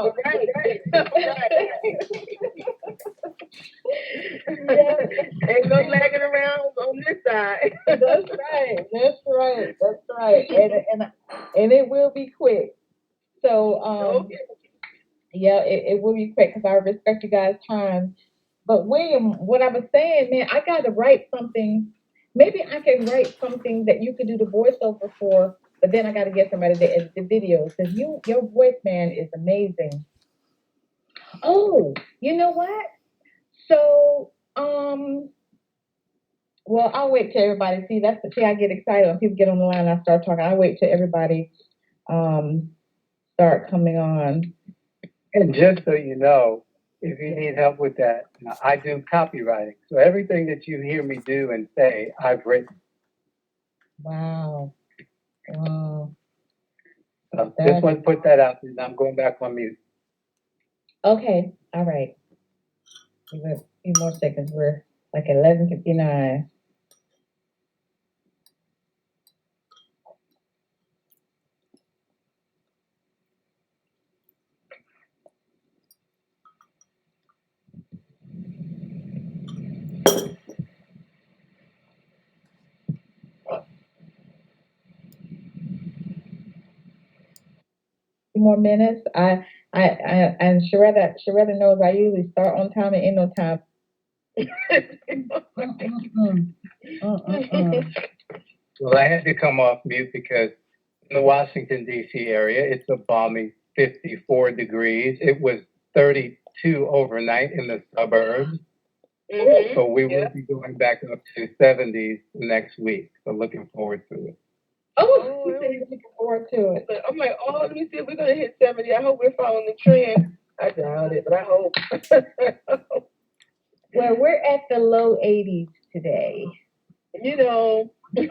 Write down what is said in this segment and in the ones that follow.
out. Right, right. Yeah. Ain't no lagging around on this side. That's right. That's right. That's right. And it will be quick. So Okay. yeah, it will be quick because I respect you guys' time. But William, what I was saying, man, I got to write something. Maybe I can write something that you could do the voiceover for. But then I got to get somebody to edit the video because your voice, man, is amazing. Oh, you know what? So well, I'll wait till everybody see. That's the thing. I get excited when people get on the line. And I start talking. I wait till everybody um start coming on. And just so you know, if you need help with that, I do copywriting. So everything that you hear me do and say, I've written. Wow. Wow. So just want to put that out there. I'm going back on mute. Okay. All right. Give it a few more seconds. We're like 11:59. Few more minutes. And Sharetta knows I usually start on time and end on time. Mm-mm-mm. Mm-mm-mm. Well, I had to come off mute because in the Washington, D.C. area, it's a balmy 54 degrees. It was 32 overnight in the suburbs. Mm-hmm. So we will be going back up to 70s next week. So looking forward to it. Oh, you said you're looking forward to it. I'm like, oh, let me see if we're gonna hit 70. I hope we're following the trend. I doubt it, but I hope. Well, we're at the low 80s today. You know. But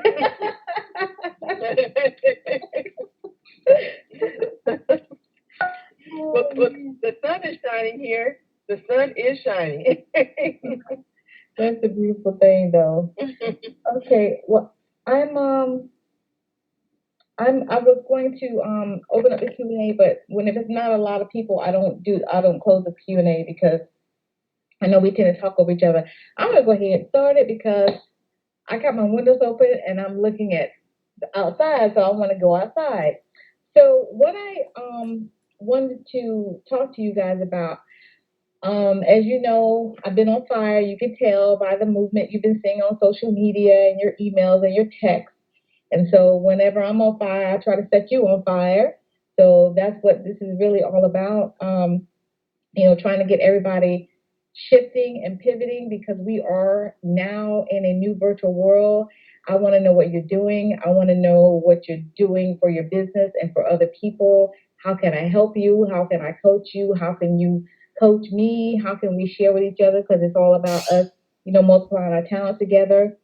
the sun is shining here. The sun is shining. That's a beautiful thing, though. Okay, well, I was going to open up the Q and A, but if it's not a lot of people, I don't close the Q and A because I know we tend to talk over each other. I'm gonna go ahead and start it because I got my windows open and I'm looking at the outside, so I want to go outside. So what I wanted to talk to you guys about, as you know, I've been on fire. You can tell by the movement you've been seeing on social media and your emails and your texts. And so whenever I'm on fire, I try to set you on fire. So that's what this is really all about. Trying to get everybody shifting and pivoting because we are now in a new virtual world. I want to know what you're doing. I want to know what you're doing for your business and for other people. How can I help you? How can I coach you? How can you coach me? How can we share with each other? Because it's all about us, multiplying our talents together.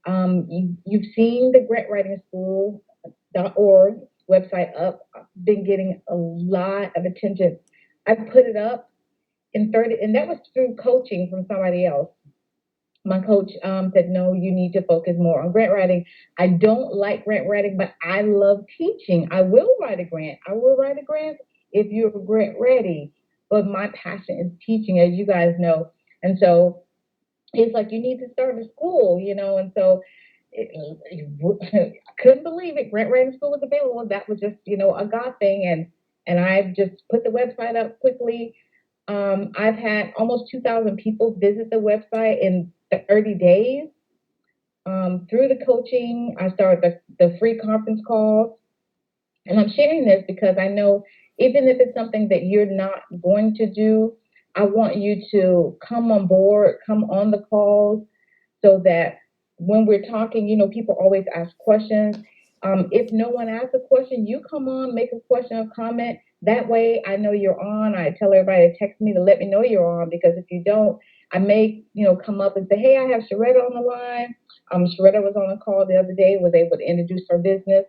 You've seen the grantwritingschool.org website up. I've been getting a lot of attention. I put it up in 30, and that was through coaching from somebody else. My coach said, no, you need to focus more on grant writing. I don't like grant writing, but I love teaching. I will write a grant. I will write a grant if you're grant ready. But my passion is teaching, as you guys know. And so it's like you need to start a school, and so I couldn't believe it. Grant writing school was available. That was just, a God thing. And I've just put the website up quickly. I've had almost 2,000 people visit the website in 30 days. Through the coaching, I started the free conference calls. And I'm sharing this because I know even if it's something that you're not going to do, I want you to come on board, come on the calls so that when we're talking, people always ask questions. If no one asks a question, you come on, make a question or comment. That way I know you're on. I tell everybody to text me to let me know you're on because if you don't, I may, come up and say, hey, I have Sharetta on the line. Sharetta was on a call the other day, was able to introduce her business.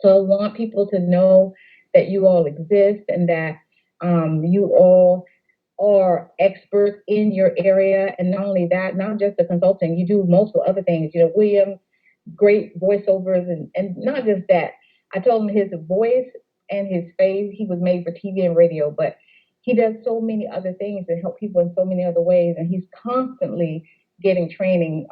So I want people to know that you all exist and that you all are experts in your area. And not only that, not just the consulting, you do multiple other things. William, great voiceovers and not just that. I told him his voice and his face. He was made for TV and radio, but he does so many other things and help people in so many other ways. And he's constantly getting training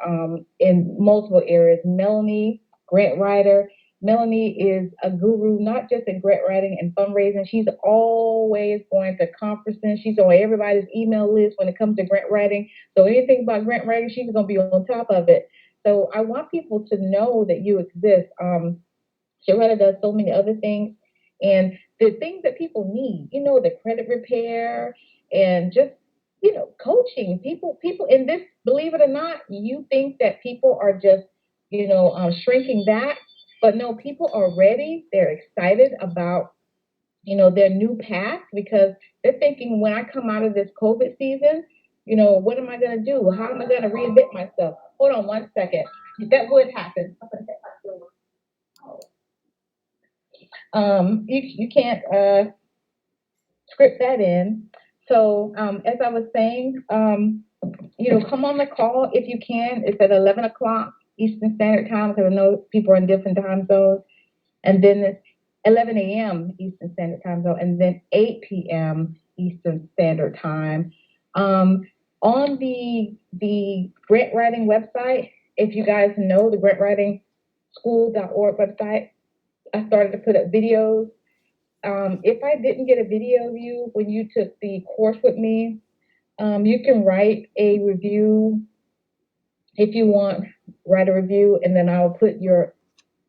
in multiple areas. Melanie, grant writer. Melanie is a guru, not just in grant writing and fundraising. She's always going to conferences. She's on everybody's email list when it comes to grant writing. So anything about grant writing, she's going to be on top of it. So I want people to know that you exist. Sharetta does so many other things. And the things that people need, the credit repair and just, coaching. People in this, believe it or not, you think that people are just, shrinking back. But no, people are ready. They're excited about, their new path because they're thinking when I come out of this COVID season, what am I going to do? How am I going to reinvent myself? Hold on one second. That would happen. You can't script that in. So as I was saying, come on the call if you can. It's at 11 o'clock Eastern Standard Time because I know people are in different time zones. And then it's 11 a.m. Eastern Standard Time zone, and then 8 p.m. Eastern Standard Time. On the grant writing website, if you guys know the grantwritingschool.org website, I started to put up videos. If I didn't get a video of you when you took the course with me, you can write a review if you want. Write a review, and then I'll put your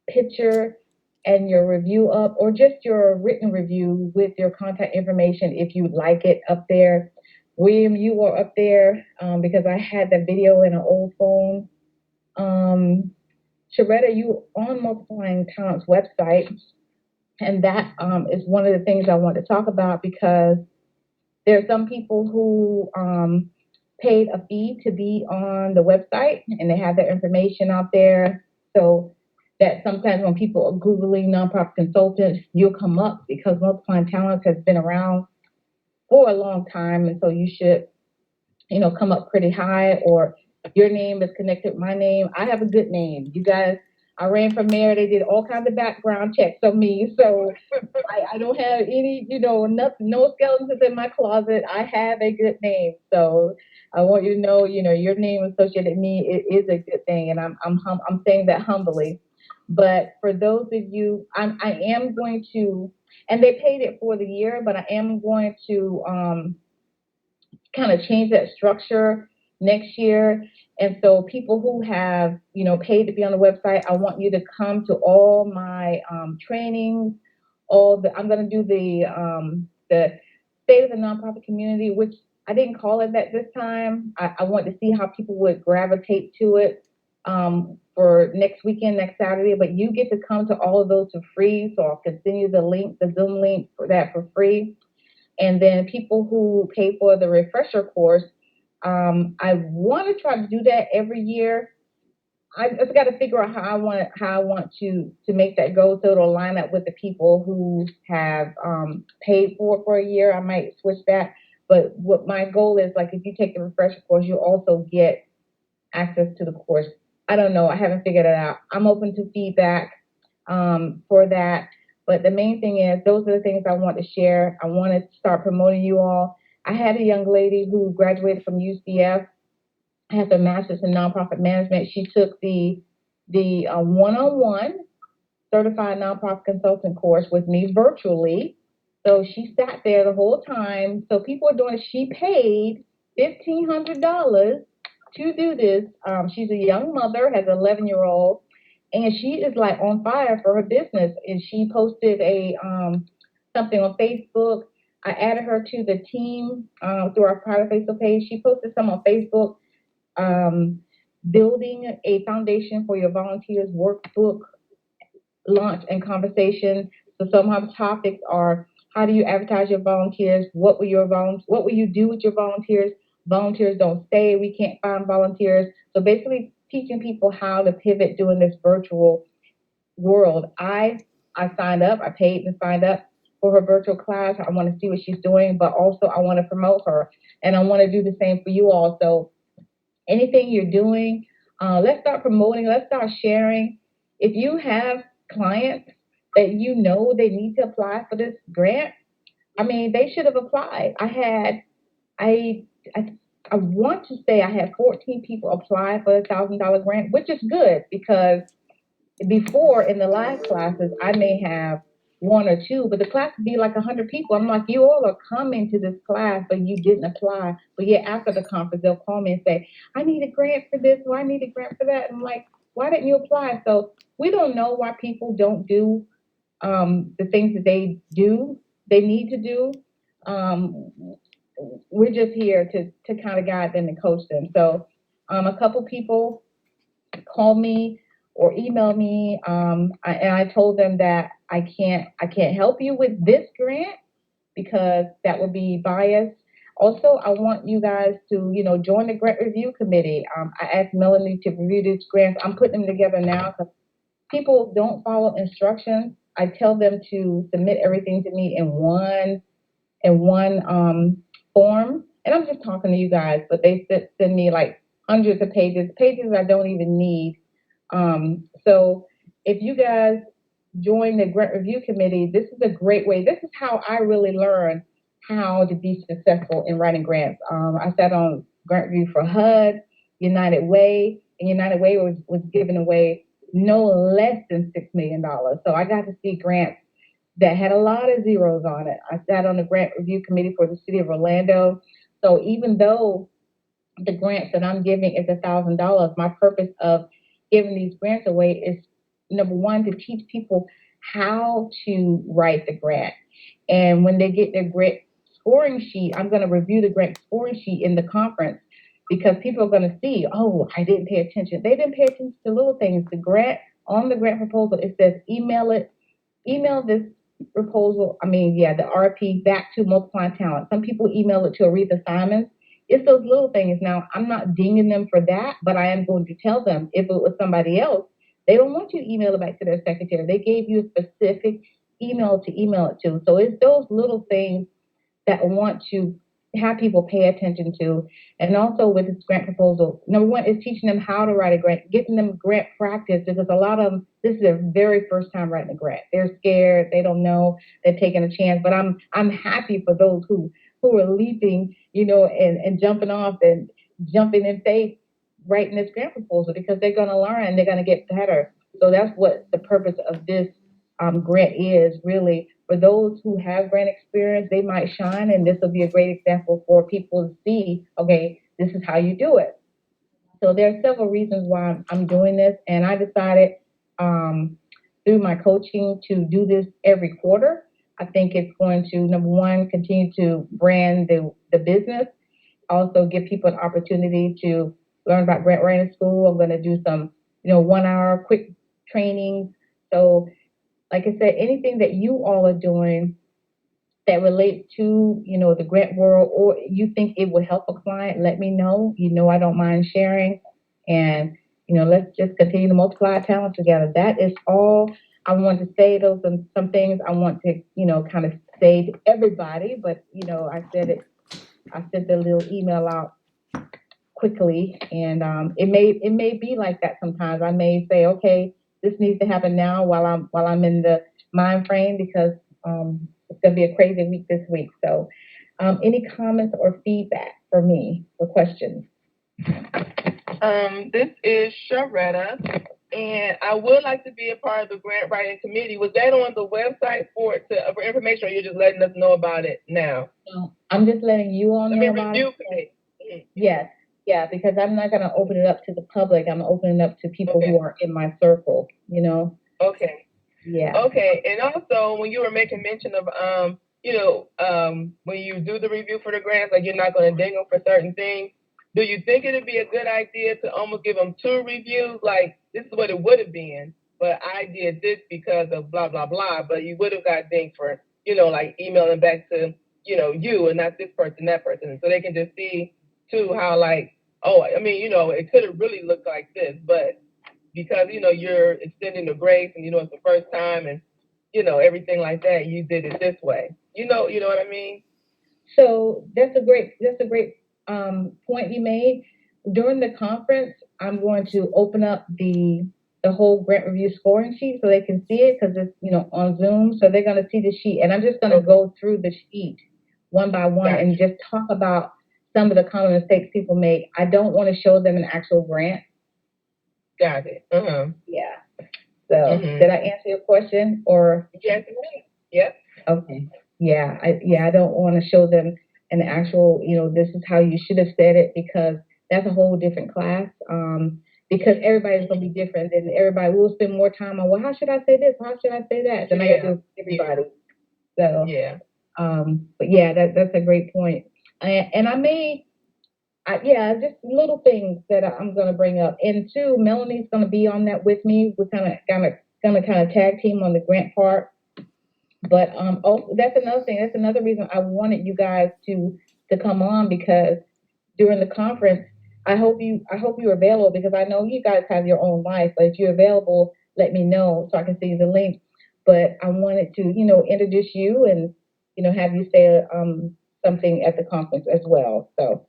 picture and your review up, or just your written review with your contact information if you'd like it up there. William, you were up there because I had that video in an old phone. Sharetta, you on Multiplying Talents website, and that is one of the things I want to talk about because there are some people who paid a fee to be on the website, and they have their information out there. So that sometimes when people are Googling nonprofit consultants, you'll come up because Multiplying Talents has been around for a long time. And so you should, come up pretty high, or your name is connected with my name. I have a good name. You guys, I ran for mayor. They did all kinds of background checks on me. So I don't have any, nothing, no skeletons in my closet. I have a good name. So I want you to know, your name associated with me, it is a good thing. And I'm saying that humbly. But for those of you, I am going to, and they paid it for the year, but I am going to kind of change that structure next year. And so people who have, paid to be on the website, I want you to come to all my trainings. I'm going to do the State of the Nonprofit Community, which I didn't call it that this time. I want to see how people would gravitate to it for next weekend, next Saturday. But you get to come to all of those for free. So I'll continue the Zoom link for that for free. And then people who pay for the refresher course, I want to try to do that every year. I just got to figure out how I want to make that go so it'll line up with the people who have paid for a year. I might switch back, but what my goal is, like, if you take the refresher course, you'll also get access to the course. I don't know. I haven't figured it out. I'm open to feedback for that. But the main thing is, those are the things I want to share. I want to start promoting you all. I had a young lady who graduated from UCF, has a master's in nonprofit management. She took the one-on-one certified nonprofit consultant course with me virtually. So she sat there the whole time. So people are doing it. She paid $1,500 to do this. She's a young mother, has an 11-year-old, and she is like on fire for her business. And she posted a something on Facebook. I added her to the team through our private Facebook page. She posted some on Facebook. Building a foundation for your volunteers workbook launch and conversation. So some of the topics are: how do you advertise your volunteers? What will you do with your volunteers? Volunteers don't stay. We can't find volunteers. So basically teaching people how to pivot during this virtual world. I signed up. I paid and signed up for her virtual class. I want to see what she's doing, but also I want to promote her, and I want to do the same for you all. So anything you're doing, let's start promoting, let's start sharing. If you have clients that you know they need to apply for this grant, I mean, they should have applied. I, I, I want to say I had 14 people apply for the $1,000 grant, which is good because before in the last classes, I may have one or two, but the class would be like 100 people. I'm like, you all are coming to this class, but you didn't apply. But yet after the conference, they'll call me and say, I need a grant for this, or I need a grant for that. And I'm like, why didn't you apply? So we don't know why people don't do the things that they need to do. Um, we're just here to kind of guide them and coach them. So a couple people call me or email me, and I told them that I can't help you with this grant because that would be biased. Also, I want you guys to, join the grant review committee. I asked Melanie to review these grants. I'm putting them together now because people don't follow instructions. I tell them to submit everything to me in one form, and I'm just talking to you guys, but they send me like hundreds of pages I don't even need. So if you guys join the grant review committee, this is a great way. This is how I really learned how to be successful in writing grants. I sat on grant review for HUD, United Way, and United Way was giving away no less than $6 million. So I got to see grants that had a lot of zeros on it. I sat on the grant review committee for the city of Orlando. So even though the grants that I'm giving is $1,000, my purpose of giving these grants away is number one, to teach people how to write the grant. And when they get their grant scoring sheet, I'm going to review the grant scoring sheet in the conference because people are going to see, oh, I didn't pay attention. They didn't pay attention to little things. The grant, on the grant proposal, it says email this proposal, the RP back to Multiplying Talent. Some people email it to Aretha Simons. It's those little things. Now, I'm not dinging them for that, but I am going to tell them if it was somebody else, they don't want you to email it back to their secretary. They gave you a specific email to email it to. So it's those little things that I want to have people pay attention to. And also with this grant proposal, number one is teaching them how to write a grant, getting them grant practice, because a lot of them, this is their very first time writing a grant. They're scared, they don't know, they're taking a chance. But I'm happy for those who are leaping, and jumping off and jumping in faith writing this grant proposal because they're going to learn and they're going to get better. So that's what the purpose of this grant is really. For those who have grant experience, they might shine, and this will be a great example for people to see, okay, this is how you do it. So there are several reasons why I'm doing this, and I decided through my coaching to do this every quarter. I think it's going to, number one, continue to brand the business, also give people an opportunity to learn about grant writing school. I'm going to do some, 1 hour quick training. So like I said, anything that you all are doing that relates to, the grant world, or you think it would help a client, let me know. I don't mind sharing. And, let's just continue to multiply our talent together. That is all I want to say. Those are some things I want to, kind of say to everybody. But, I sent a little email out quickly, and it may be like that sometimes. I may say, okay, this needs to happen now while I'm in the mind frame because it's going to be a crazy week this week. So, any comments or feedback for me or questions? This is Sharetta, and I would like to be a part of the grant writing committee. Was that on the website for information, or you're just letting us know about it now? No, I'm just letting you all know about it. Committee. Yes. Yeah, because I'm not going to open it up to the public. I'm opening it up to people who are in my circle, Okay. Yeah. Okay. And also, when you were making mention of, when you do the review for the grants, like you're not going to ding them for certain things, do you think it would be a good idea to almost give them 2 reviews? Like, this is what it would have been, but I did this because of blah, blah, blah, but you would have got dinged for, like emailing back to, you and not this person, that person. And so they can just see, too, how like, it could have really looked like this, but because, you're extending the grace and, it's the first time and, everything like that, you did it this way. You know what I mean? So that's a great point you made. During the conference, I'm going to open up the the whole grant review scoring sheet so they can see it because it's, on Zoom. So they're going to see the sheet. And I'm just going to go through the sheet one by one and just talk about some of the common mistakes people make. I don't want to show them an actual grant. Got it. Yeah. So did I answer your question or? Yes. Yep. Okay. Yeah. I don't want to show them an actual, this is how you should have said it because that's a whole different class. Because everybody's going to be different and everybody will spend more time on, well, how should I say this? How should I say that? Then I got to do everybody. So, but yeah, that's a great point. And I may, just little things that I'm going to bring up. And two, Melanie's going to be on that with me. We're going to tag team on the grant part. But also, that's another thing. That's another reason I wanted you guys to come on because during the conference, I hope you're available because I know you guys have your own life. But if you're available, let me know so I can see the link. But I wanted to, introduce you and, have you say something at the conference as well. So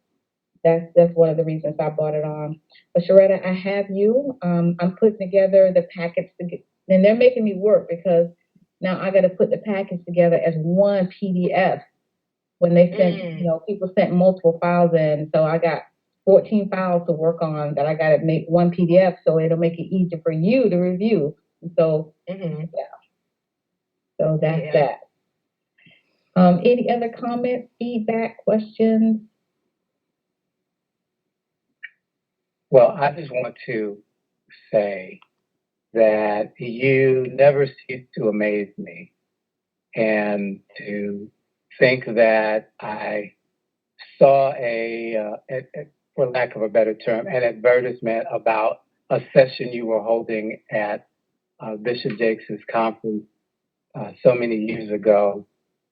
that's one of the reasons I brought it on. But Sharetta, I have you. I'm putting together the packets and they're making me work because now I got to put the package together as one PDF. When they sent, people sent multiple files in, so I got 14 files to work on that I got to make one PDF, so it'll make it easier for you to review. So so that's that. Any other comments, feedback, questions? Well, I just want to say that you never cease to amaze me, and to think that I saw for lack of a better term, an advertisement about a session you were holding at Bishop Jakes' conference so many years ago,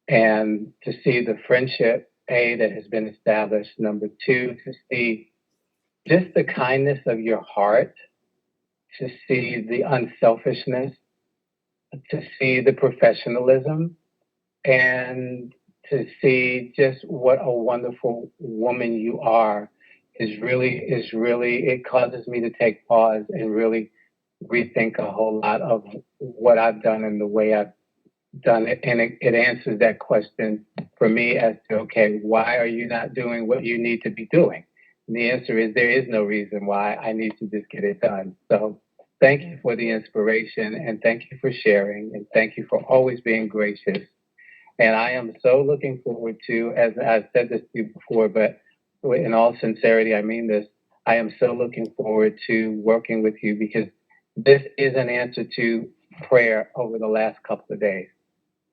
and to see the friendship, that has been established. Number two, to see just the kindness of your heart, to see the unselfishness, to see the professionalism, and to see just what a wonderful woman you are is really, it causes me to take pause and really rethink a whole lot of what I've done and the way I've done it. And it answers that question for me as to, okay, why are you not doing what you need to be doing? And the answer is there is no reason why. I need to just get it done. So thank you for the inspiration and thank you for sharing and thank you for always being gracious. And I am so looking forward to, as I've said this to you before, but in all sincerity, I mean this, I am so looking forward to working with you because this is an answer to prayer over the last couple of days.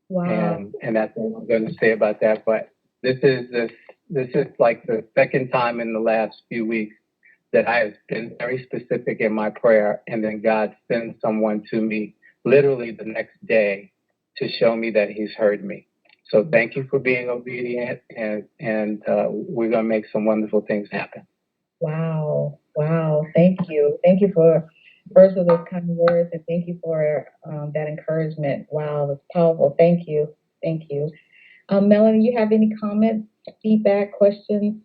Wow. And that's what I'm going to say about that. But this is like the second time in the last few weeks that I have been very specific in my prayer, and then God sends someone to me literally the next day to show me that He's heard me. So thank you for being obedient, and we're going to make some wonderful things happen. Wow. Thank you. Thank you for first of those kind words, and thank you for that encouragement. Wow, that's powerful. Thank you. Melanie, you have any comments, feedback, questions?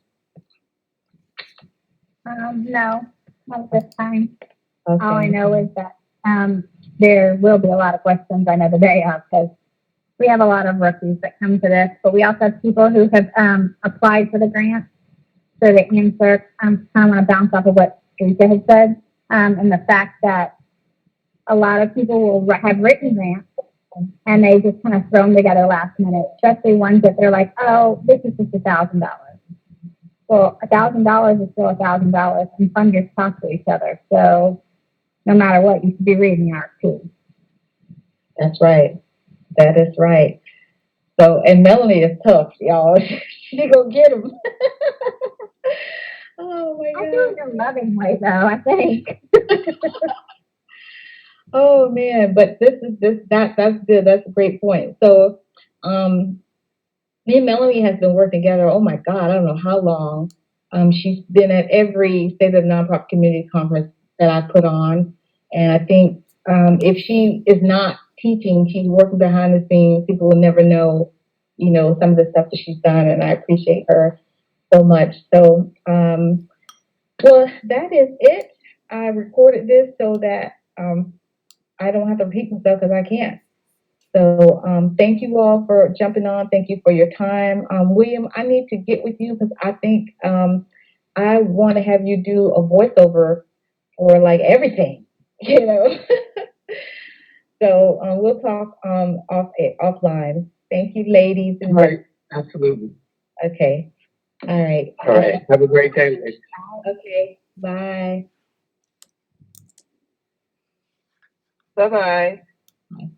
No, not at this time. Okay. All I know is that there will be a lot of questions I know the day of because we have a lot of rookies that come to this, but we also have people who have applied for the grant. So the answer, I kind of want to bounce off of what Teresa has said, and the fact that a lot of people will have written grants and they just kind of throw them together last minute, especially ones that they're like, oh, this is just $1,000. Well, $1,000 is still $1,000, and funders talk to each other. So no matter what, you should be reading the RFP. That's right. That is right. So, and Melanie is tough, y'all. She gonna get them. Oh my God. I do it in a loving way, though, I think. Oh man, but that's good. That's a great point. So, me and Melanie has been working together. Oh my God, I don't know how long. She's been at every State of the Nonprofit Community Conference that I put on, and I think if she is not teaching, she's working behind the scenes. People will never know, some of the stuff that she's done, and I appreciate her so much. So, well, that is it. I recorded this so that I don't have to repeat myself because I can't. So thank you all for jumping on. Thank you for your time. William, I need to get with you because I think I want to have you do a voiceover for like everything, you know. So we'll talk offline. Thank you, ladies. All right. Absolutely. Okay. All right. All right. Have a great day. Okay. Bye. Bye bye.